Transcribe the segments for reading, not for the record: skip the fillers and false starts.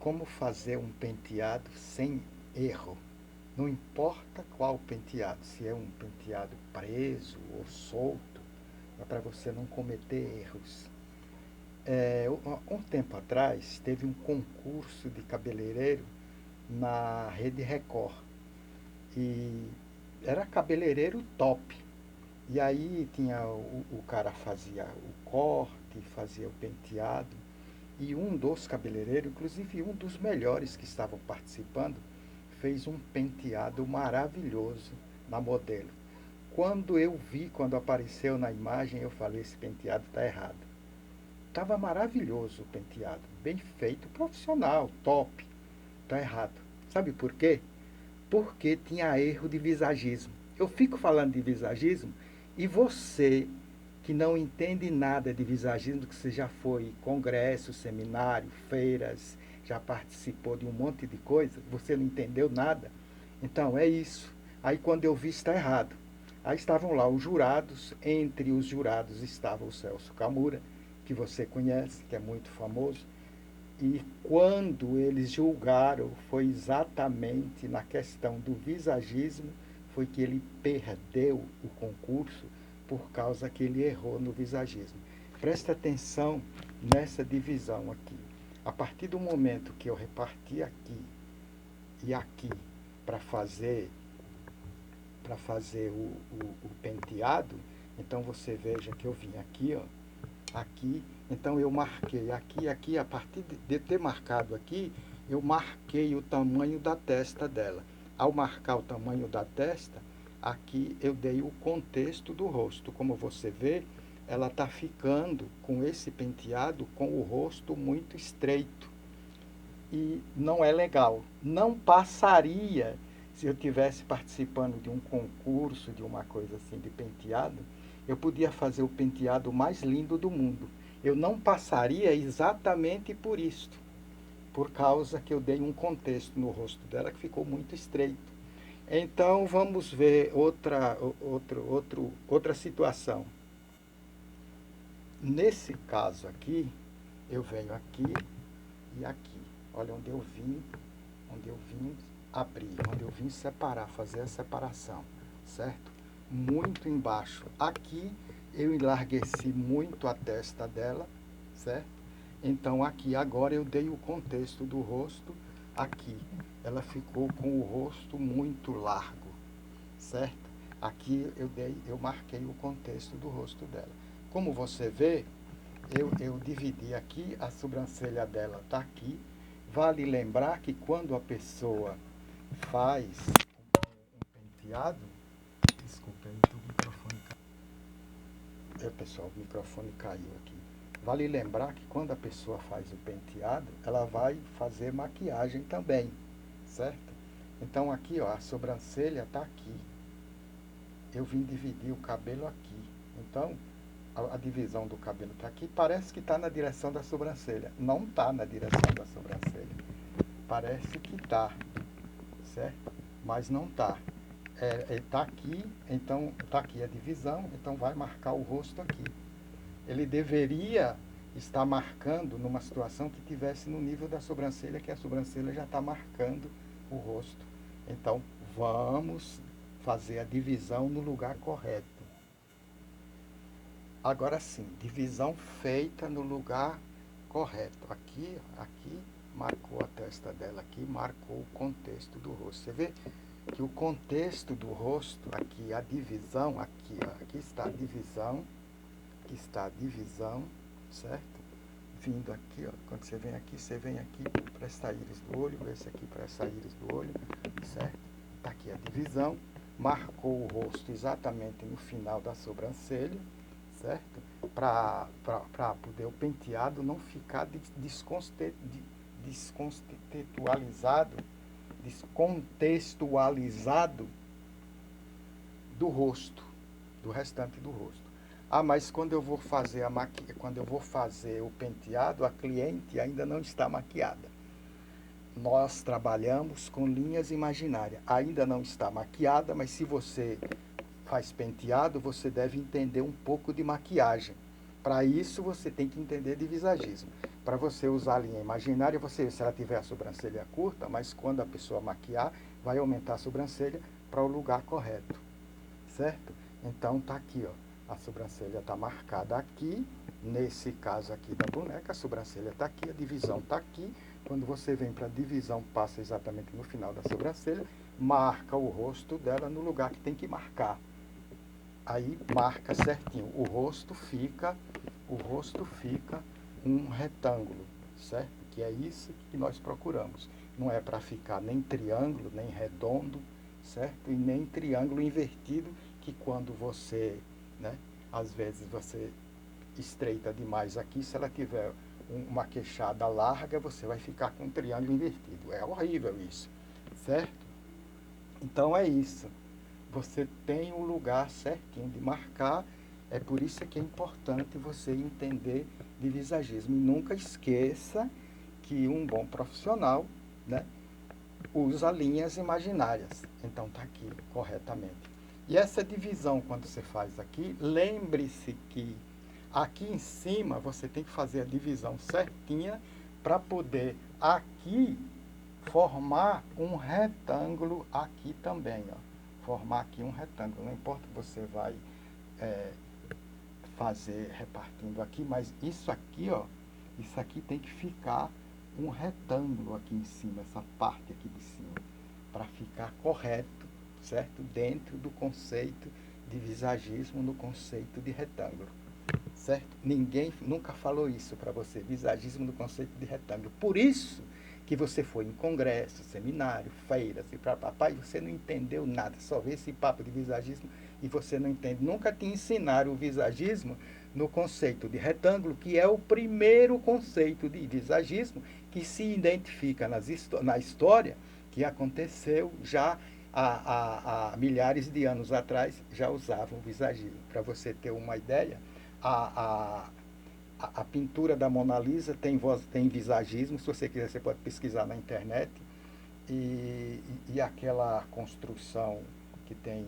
como fazer um penteado sem erro. Não importa qual penteado, se é um penteado preso ou solto, é para você não cometer erros. Um tempo atrás, teve um concurso de cabeleireiro na Rede Record. E era cabeleireiro top. E aí tinha o cara fazia o corte, fazia o penteado. E um dos cabeleireiros, inclusive um dos melhores que estavam participando, fez um penteado maravilhoso na modelo. Quando apareceu na imagem, eu falei, esse penteado está errado. Estava maravilhoso o penteado, bem feito, profissional, top. Está errado. Sabe por quê? Porque tinha erro de visagismo. Eu fico falando de visagismo e você que não entende nada de visagismo, que você já foi em congresso, seminário, feiras, já participou de um monte de coisa, você não entendeu nada. Então é isso. Aí quando eu vi, está errado. Aí estavam lá os jurados, entre os jurados estava o Celso Camura, que você conhece, que é muito famoso. E quando eles julgaram, foi exatamente na questão do visagismo, foi que ele perdeu o concurso por causa que ele errou no visagismo. Presta atenção nessa divisão aqui. A partir do momento que eu reparti aqui e aqui para fazer o penteado, então você veja que eu vim aqui, ó, aqui, então eu marquei aqui, a partir de ter marcado aqui, eu marquei o tamanho da testa dela. Ao marcar o tamanho da testa, aqui eu dei o contexto do rosto. Como você vê, ela está ficando com esse penteado com o rosto muito estreito. E não é legal. Não passaria se eu tivesse participando de um concurso, de uma coisa assim, de penteado, eu podia fazer o penteado mais lindo do mundo. Eu não passaria exatamente por isto, por causa que eu dei um contexto no rosto dela que ficou muito estreito. Então vamos ver outra situação. Nesse caso aqui, eu venho aqui e aqui. Olha onde eu vim abrir, onde eu vim separar, fazer a separação, certo? Muito embaixo. Aqui eu enlargueci muito a testa dela, certo? Então aqui agora eu dei o contexto do rosto aqui. Ela ficou com o rosto muito largo, certo? Aqui eu marquei o contexto do rosto dela. Como você vê, eu dividi aqui, a sobrancelha dela está aqui. Vale lembrar que quando a pessoa faz um penteado, desculpa aí, o microfone caiu. Pessoal, o microfone caiu aqui. Vale lembrar que quando a pessoa faz o penteado, ela vai fazer maquiagem também, certo? Então aqui, ó, a sobrancelha está aqui. Eu vim dividir o cabelo aqui. Então, a divisão do cabelo está aqui. Parece que está na direção da sobrancelha. Não está na direção da sobrancelha. Parece que está, certo? Mas não está. Está aqui, então está aqui a divisão, então vai marcar o rosto aqui. Ele deveria estar marcando numa situação que tivesse no nível da sobrancelha, que a sobrancelha já está marcando o rosto. Então vamos fazer a divisão no lugar correto. Agora sim, divisão feita no lugar correto. Aqui, marcou a testa dela aqui, marcou o contexto do rosto. Você vê que o contexto do rosto, aqui a divisão, aqui está a divisão, certo? Vindo aqui, ó, quando você vem aqui para essa íris do olho, esse aqui para essa íris do olho, certo? Está aqui a divisão, marcou o rosto exatamente no final da sobrancelha, certo? Para poder o penteado não ficar descontextualizado do rosto, do restante do rosto. Ah, mas quando eu vou fazer o penteado, a cliente ainda não está maquiada. Nós trabalhamos com linhas imaginárias. Ainda não está maquiada, mas se você faz penteado, você deve entender um pouco de maquiagem. Para isso, você tem que entender de visagismo. para você usar a linha imaginária, se ela tiver a sobrancelha curta, mas quando a pessoa maquiar, vai aumentar a sobrancelha para o lugar correto, certo? Então tá aqui, ó, a sobrancelha está marcada aqui, nesse caso aqui da boneca, a sobrancelha está aqui, a divisão está aqui. Quando você vem para a divisão, passa exatamente no final da sobrancelha, marca o rosto dela no lugar que tem que marcar. Aí marca certinho, o rosto fica um retângulo, certo? Que é isso que nós procuramos. Não é para ficar nem triângulo, nem redondo, certo? E nem triângulo invertido, que quando você, né, às vezes você estreita demais aqui, se ela tiver uma queixada larga, você vai ficar com um triângulo invertido. É horrível isso, certo? Então é isso. Você tem um lugar certinho de marcar, é por isso que é importante você entender de visagismo. E nunca esqueça que um bom profissional, né, usa linhas imaginárias. Então está aqui corretamente. E essa divisão, quando você faz aqui, lembre-se que aqui em cima você tem que fazer a divisão certinha para poder aqui formar um retângulo aqui também, ó. Formar aqui um retângulo. Não importa que você vai fazer repartindo aqui, mas isso aqui, ó, isso aqui tem que ficar um retângulo aqui em cima, essa parte aqui de cima, para ficar correto, certo? Dentro do conceito de visagismo, no conceito de retângulo, certo? Ninguém nunca falou isso para você, visagismo no conceito de retângulo. Por isso que você foi em congresso, seminário, feiras e papai, você não entendeu nada, só vê esse papo de visagismo e você não entende. Nunca te ensinaram o visagismo no conceito de retângulo, que é o primeiro conceito de visagismo que se identifica na história, que aconteceu já há milhares de anos atrás, já usavam o visagismo. Para você ter uma ideia, a pintura da Mona Lisa tem visagismo, se você quiser você pode pesquisar na internet, e aquela construção que tem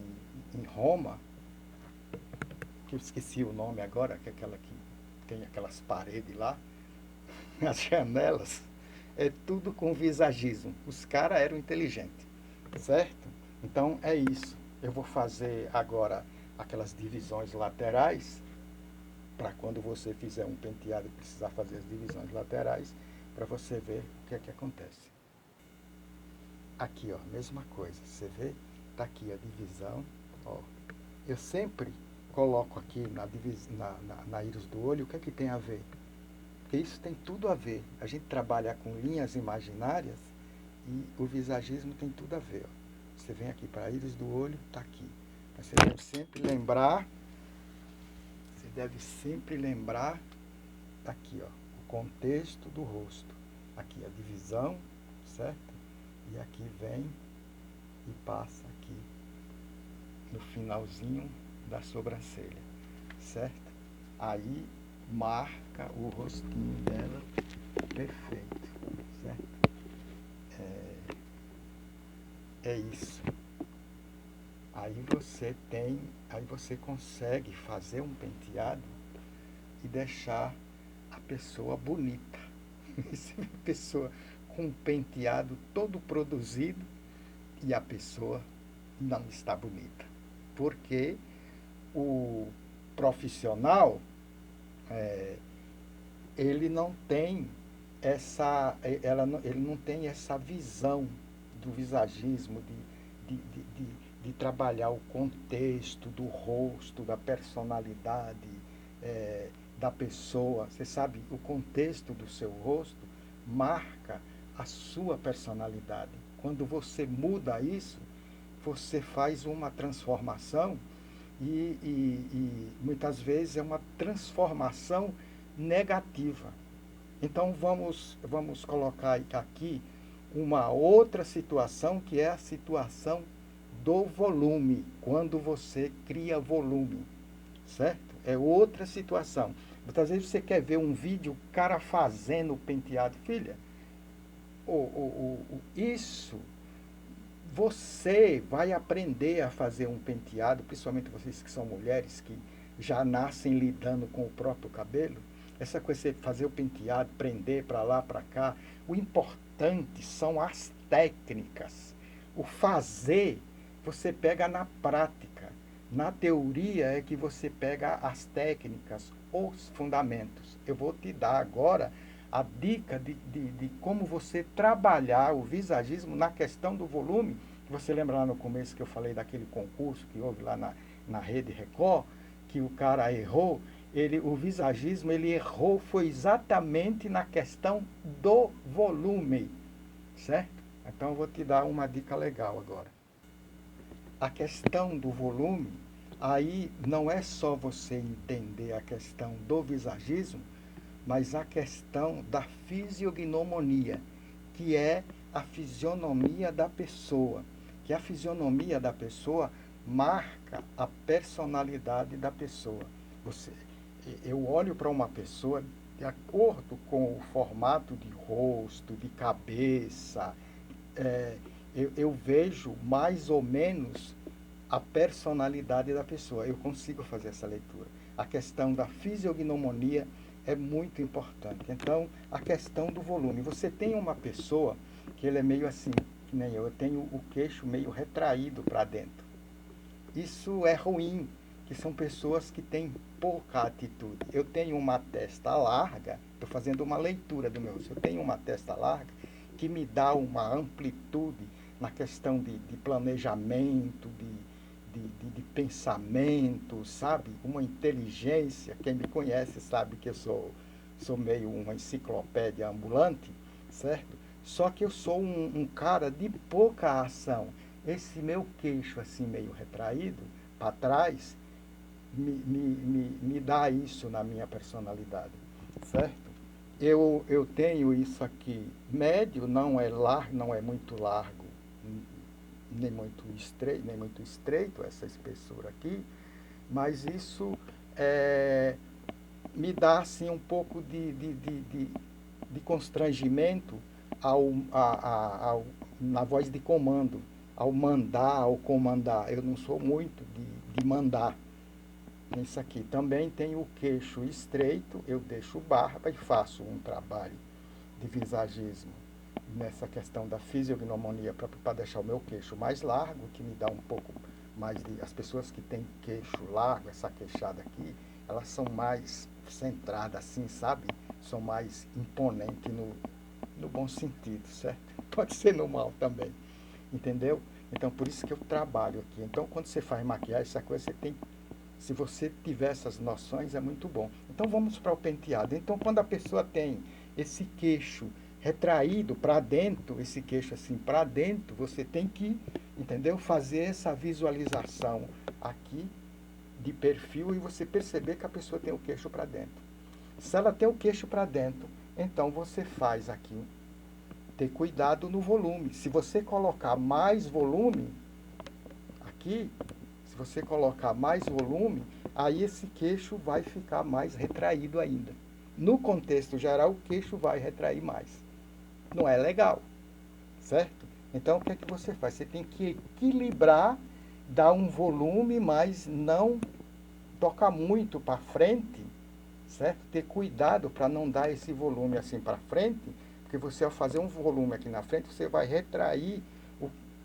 em Roma, que eu esqueci o nome agora, que é aquela que tem aquelas paredes lá, as janelas, é tudo com visagismo. Os caras eram inteligentes, certo? Então é isso. Eu vou fazer agora aquelas divisões laterais, para quando você fizer um penteado precisar fazer as divisões laterais, para você ver o que é que acontece. Aqui, ó, mesma coisa, você vê, tá aqui a divisão, ó. Eu sempre coloco aqui na íris do olho o que é que tem a ver. Porque isso tem tudo a ver. A gente trabalha com linhas imaginárias e o visagismo tem tudo a ver, ó. Você vem aqui para a íris do olho, tá aqui. Mas você deve sempre lembrar, tá aqui, ó, o contexto do rosto. Aqui a divisão, certo? E aqui vem e passa aqui no finalzinho da sobrancelha, certo? Aí marca o rostinho dela perfeito, certo? É isso. Aí você consegue fazer um penteado e deixar a pessoa bonita. Você vê a pessoa com um penteado todo produzido e a pessoa não está bonita. Porque o profissional, ele não tem ele não tem essa visão do visagismo, de trabalhar o contexto do rosto, da personalidade da pessoa. Você sabe, o contexto do seu rosto marca a sua personalidade. Quando você muda isso, você faz uma transformação e muitas vezes é uma transformação negativa. Então vamos colocar aqui uma outra situação, que é a situação do volume, quando você cria volume, certo? É outra situação. Muitas vezes você quer ver um vídeo, o cara fazendo o penteado, filha, isso, você vai aprender a fazer um penteado, principalmente vocês que são mulheres, que já nascem lidando com o próprio cabelo, Essa coisa de você fazer o penteado, prender para lá, para cá, o importante são as técnicas. O fazer, você pega na prática. Na teoria é que você pega as técnicas, os fundamentos. Eu vou te dar agora a dica de como você trabalhar o visagismo na questão do volume. Você lembra lá no começo que eu falei daquele concurso que houve lá na Rede Record, que o cara errou? O visagismo, ele errou, foi exatamente na questão do volume, certo? Então eu vou te dar uma dica legal agora. A questão do volume, aí não é só você entender a questão do visagismo, mas a questão da fisiognomonia, que é a fisionomia da pessoa. Que a fisionomia da pessoa marca a personalidade da pessoa. Eu olho para uma pessoa de acordo com o formato de rosto, de cabeça, eu vejo mais ou menos a personalidade da pessoa. Eu consigo fazer essa leitura. A questão da fisiognomonia é muito importante. Então, a questão do volume. Você tem uma pessoa que ele é meio assim, que nem eu tenho o queixo meio retraído para dentro. Isso é ruim, que são pessoas que têm pouca atitude. Eu tenho uma testa larga, estou fazendo uma leitura do meu rosto. Eu tenho uma testa larga que me dá uma amplitude na questão de planejamento, de pensamento, sabe? Uma inteligência. Quem me conhece sabe que eu sou meio uma enciclopédia ambulante, certo? Só que eu sou um cara de pouca ação. Esse meu queixo assim meio retraído para trás me dá isso na minha personalidade, certo? Eu tenho isso aqui médio, não é largo, não é muito largo, nem muito estreito, essa espessura aqui, mas isso me dá assim um pouco de constrangimento na voz de comando, ao mandar, ao comandar. Eu não sou muito de mandar. Isso aqui também tem o queixo estreito, eu deixo barba e faço um trabalho de visagismo nessa questão da fisiognomonia para deixar o meu queixo mais largo, que me dá um pouco mais de... As pessoas que têm queixo largo, essa queixada aqui, elas são mais centradas assim, sabe? São mais imponentes no bom sentido, certo? Pode ser no mal também, entendeu? Então, por isso que eu trabalho aqui. Então, quando você faz maquiagem, essa coisa você tem... Se você tiver essas noções, é muito bom. Então, vamos para o penteado. Então, quando a pessoa tem esse queixo retraído para dentro, esse queixo assim para dentro, você tem que, entendeu? Fazer essa visualização aqui de perfil e você perceber que a pessoa tem o queixo para dentro. Se ela tem o queixo para dentro, então você faz aqui, ter cuidado no volume. Se você colocar mais volume aqui, se você colocar mais volume, aí esse queixo vai ficar mais retraído ainda. No contexto geral, o queixo vai retrair mais. Não é legal, certo? Então, o que é que você faz? Você tem que equilibrar, dar um volume, mas não tocar muito para frente, certo? Ter cuidado para não dar esse volume assim para frente, porque você, ao fazer um volume aqui na frente, você vai retrair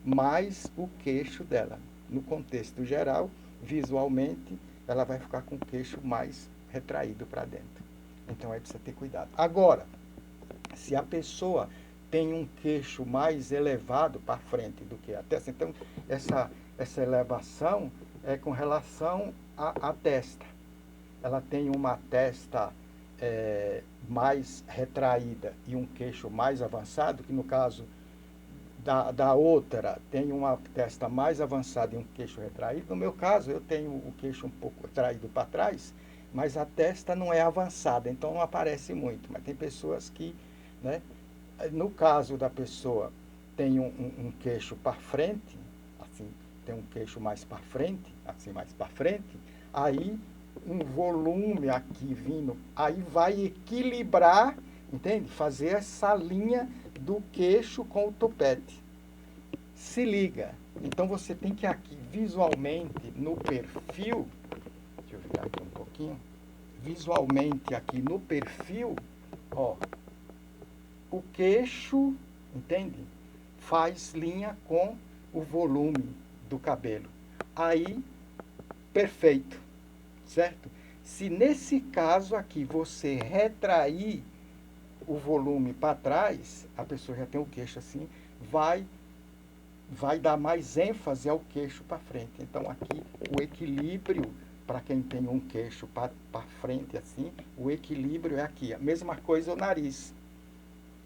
mais o queixo dela. No contexto geral, visualmente, ela vai ficar com o queixo mais retraído para dentro. Então, aí precisa ter cuidado. Agora, se a pessoa tem um queixo mais elevado para frente do que a testa, então, essa elevação é com relação à testa. Ela tem uma testa mais retraída e um queixo mais avançado, que no caso da outra tem uma testa mais avançada e um queixo retraído. No meu caso, eu tenho o queixo um pouco retraído para trás, mas a testa não é avançada, então não aparece muito. Mas tem pessoas que, né, no caso da pessoa, tem um queixo para frente, assim, tem um queixo mais para frente, assim, mais para frente, aí um volume aqui vindo, aí vai equilibrar, entende? Fazer essa linha do queixo com o topete. Se liga. Então você tem que aqui visualmente no perfil, deixa eu virar aqui um pouquinho, visualmente aqui no perfil, ó, o queixo, entende? Faz linha com o volume do cabelo. Aí, perfeito, certo? Se nesse caso aqui você retrair o volume para trás, a pessoa já tem o queixo assim, vai dar mais ênfase ao queixo para frente. Então aqui o equilíbrio, para quem tem um queixo para frente assim, o equilíbrio é aqui. A mesma coisa o nariz.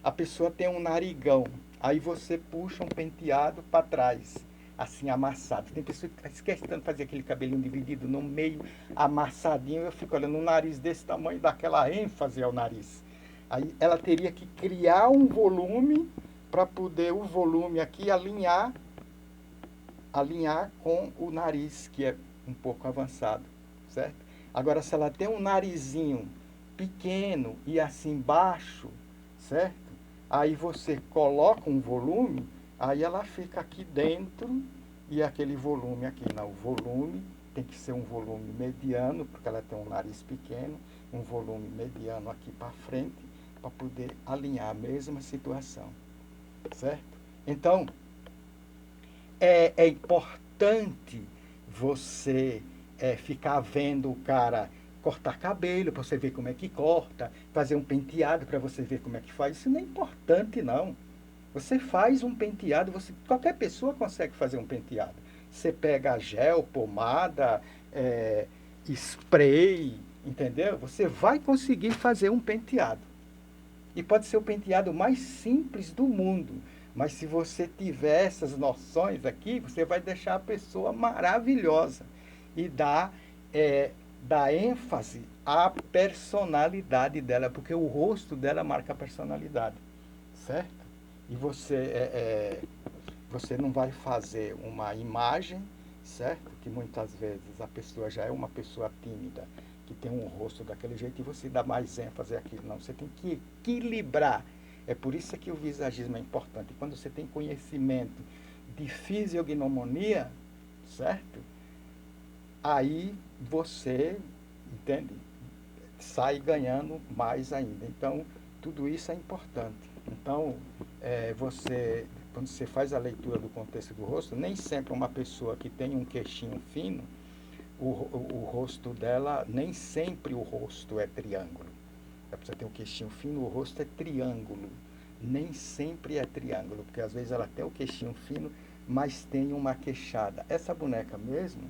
A pessoa tem um narigão, aí você puxa um penteado para trás, assim amassado. Tem pessoa que esquece tanto de fazer aquele cabelinho dividido no meio, amassadinho. Eu fico olhando um nariz desse tamanho, daquela ênfase ao nariz. Aí ela teria que criar um volume para poder o volume aqui alinhar com o nariz, que é um pouco avançado, certo? Agora, se ela tem um narizinho pequeno e assim baixo, certo? Aí você coloca um volume, aí ela fica aqui dentro e aquele volume aqui. Não, o volume tem que ser um volume mediano, porque ela tem um nariz pequeno, um volume mediano aqui para frente, para poder alinhar a mesma situação, certo? Então, é importante você ficar vendo o cara cortar cabelo para você ver como é que corta, fazer um penteado para você ver como é que faz. Isso não é importante, não. Você faz um penteado, qualquer pessoa consegue fazer um penteado. Você pega gel, pomada, spray, entendeu? Você vai conseguir fazer um penteado. E pode ser o penteado mais simples do mundo. Mas se você tiver essas noções aqui, você vai deixar a pessoa maravilhosa. E dá ênfase à personalidade dela, porque o rosto dela marca a personalidade. Certo? E você não vai fazer uma imagem, certo? Que muitas vezes a pessoa já é uma pessoa tímida, que tem um rosto daquele jeito, e você dá mais ênfase àquilo. Não, você tem que equilibrar. É por isso que o visagismo é importante. Quando você tem conhecimento de fisiognomonia, certo? Aí você, entende? Sai ganhando mais ainda. Então, tudo isso é importante. Então, quando você faz a leitura do contexto do rosto, nem sempre uma pessoa que tem um queixinho fino, o rosto dela, nem sempre o rosto é triângulo. A pessoa tem um queixinho fino, o rosto é triângulo. Nem sempre é triângulo, porque às vezes ela tem o queixinho fino, mas tem uma queixada. Essa boneca mesmo,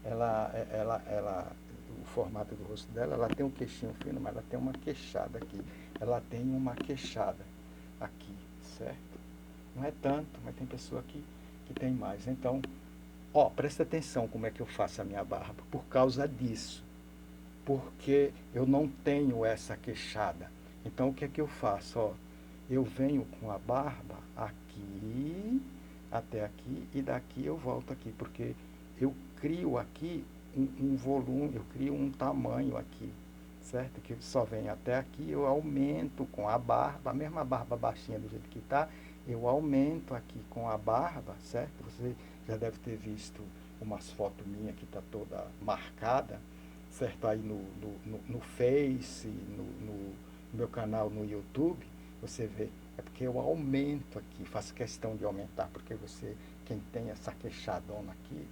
o formato do rosto dela, ela tem um queixinho fino, mas ela tem uma queixada aqui. Ela tem uma queixada aqui, certo? Não é tanto, mas tem pessoa que tem mais. Então, presta atenção como é que eu faço a minha barba. Por causa disso. Porque eu não tenho essa queixada. Então, o que é que eu faço? Eu venho com a barba aqui, até aqui, e daqui eu volto aqui, porque eu crio aqui um volume, eu crio um tamanho aqui, certo? Que só vem até aqui, eu aumento com a barba, a mesma barba baixinha do jeito que está, eu aumento aqui com a barba, certo? Você já deve ter visto umas fotos minhas que está toda marcada, certo? Aí no Face, no meu canal no YouTube, você vê. É porque eu aumento aqui, faço questão de aumentar, porque quem tem essa queixadona aqui,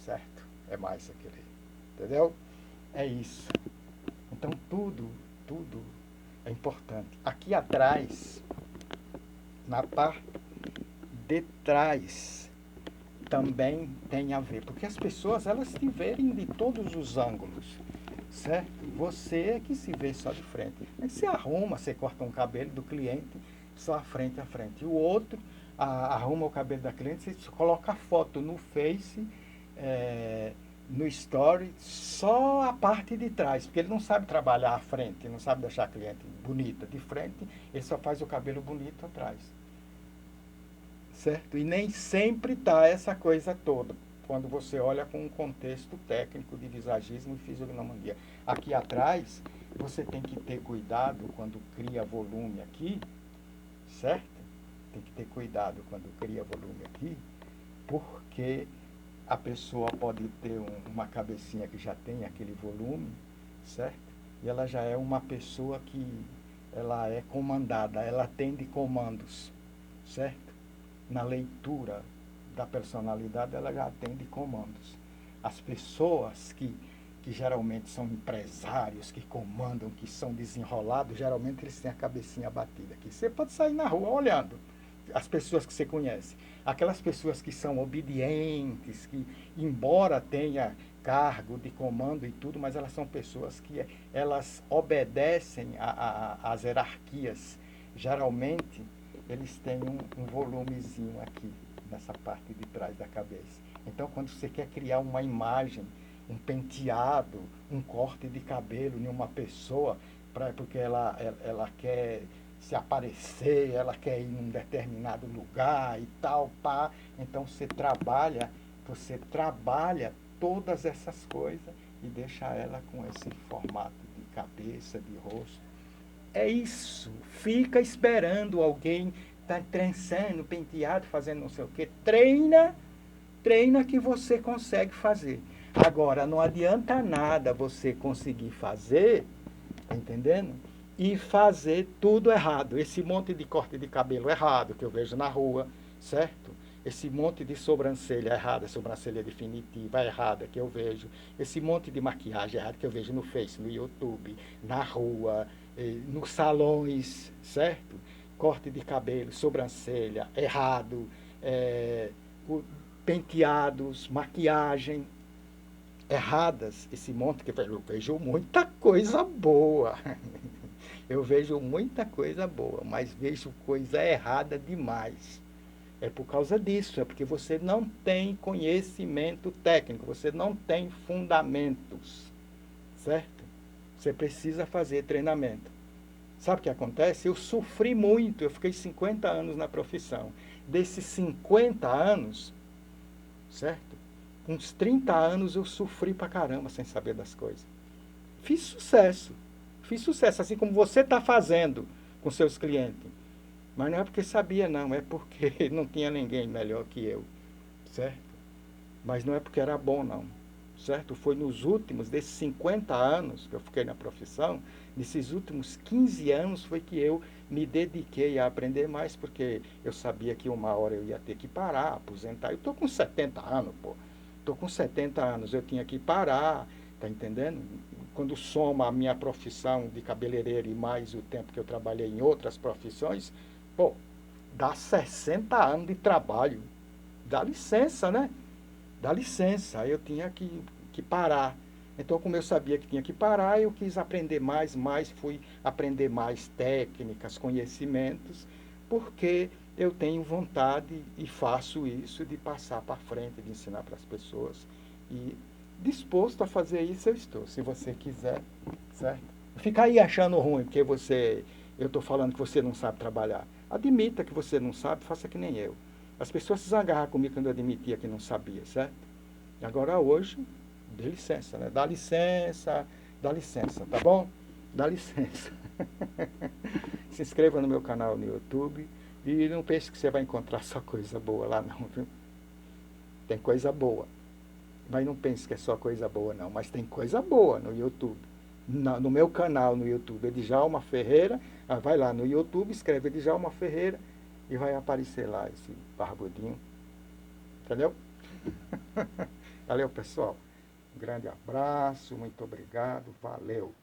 certo? É mais aquele, entendeu? É isso. Então tudo é importante. Aqui atrás, na parte de trás, também tem a ver, porque as pessoas, elas te verem de todos os ângulos, certo? Você é que se vê só de frente. Aí você arruma, você corta um cabelo do cliente só a frente. E o outro arruma o cabelo da cliente, você coloca a foto no Face, no Story, só a parte de trás, porque ele não sabe trabalhar à frente, não sabe deixar a cliente bonita de frente, ele só faz o cabelo bonito atrás. Certo? E nem sempre está essa coisa toda, quando você olha com um contexto técnico de visagismo e fisiognomonia. Aqui atrás, você tem que ter cuidado quando cria volume aqui, certo? Tem que ter cuidado quando cria volume aqui, porque a pessoa pode ter uma cabecinha que já tem aquele volume, certo? e ela já é uma pessoa que ela é comandada, ela atende comandos, certo? Na leitura da personalidade, ela já atende comandos. As pessoas que geralmente são empresários, que comandam, que são desenrolados, geralmente eles têm a cabecinha batida aqui. Você pode sair na rua olhando as pessoas que você conhece. Aquelas pessoas que são obedientes, que embora tenha cargo de comando e tudo, mas elas são pessoas que elas obedecem às hierarquias. Geralmente, eles têm um volumezinho aqui, nessa parte de trás da cabeça. Então, quando você quer criar uma imagem, um penteado, um corte de cabelo em uma pessoa, porque ela quer se aparecer, ela quer ir num determinado lugar e tal, pá. Então você trabalha todas essas coisas e deixa ela com esse formato de cabeça, de rosto. É isso. Fica esperando alguém tá trançando, penteado, fazendo não sei o quê. Treina que você consegue fazer. Agora, não adianta nada você conseguir fazer, tá entendendo? E fazer tudo errado. Esse monte de corte de cabelo errado que eu vejo na rua, certo? Esse monte de sobrancelha errada, sobrancelha definitiva errada que eu vejo. Esse monte de maquiagem errada que eu vejo no Face, no YouTube, na rua, nos salões, certo? Corte de cabelo, sobrancelha errado, penteados, maquiagem erradas, esse monte que eu vejo muita coisa boa. Eu vejo muita coisa boa, mas vejo coisa errada demais. É por causa disso, é porque você não tem conhecimento técnico, você não tem fundamentos, certo? Você precisa fazer treinamento. Sabe o que acontece? Eu sofri muito, eu fiquei 50 anos na profissão. Desses 50 anos, certo? Uns 30 anos eu sofri pra caramba sem saber das coisas. Fiz sucesso. Fiz sucesso, assim como você está fazendo com seus clientes. Mas não é porque sabia, não. É porque não tinha ninguém melhor que eu. Certo? Mas não é porque era bom, não. Certo? Foi nos últimos, desses 50 anos que eu fiquei na profissão, nesses últimos 15 anos foi que eu me dediquei a aprender mais, porque eu sabia que uma hora eu ia ter que parar, aposentar. Eu estou com 70 anos, pô. Estou com 70 anos, eu tinha que parar, tá entendendo? Quando soma a minha profissão de cabeleireiro e mais o tempo que eu trabalhei em outras profissões, pô, dá 60 anos de trabalho. Dá licença, né? Dá licença. Aí eu tinha que parar. Então, como eu sabia que tinha que parar, eu quis aprender mais, fui aprender mais técnicas, conhecimentos, porque eu tenho vontade e faço isso de passar para frente, de ensinar para as pessoas. E disposto a fazer isso eu estou, se você quiser, certo? Fica aí achando ruim, porque eu estou falando que você não sabe trabalhar. Admita que você não sabe, faça que nem eu. As pessoas se zangaram comigo quando eu admitia que não sabia, certo? E agora hoje, dê licença, né? Dá licença, tá bom? Dá licença. Se inscreva no meu canal no YouTube e não pense que você vai encontrar só coisa boa lá não, viu? Tem coisa boa. Mas não pense que é só coisa boa não, mas tem coisa boa no YouTube. No meu canal no YouTube, Edjalma Ferreira, vai lá no YouTube, escreve Edjalma Ferreira e vai aparecer lá esse barbudinho. Entendeu? Valeu, pessoal. Um grande abraço, muito obrigado, valeu.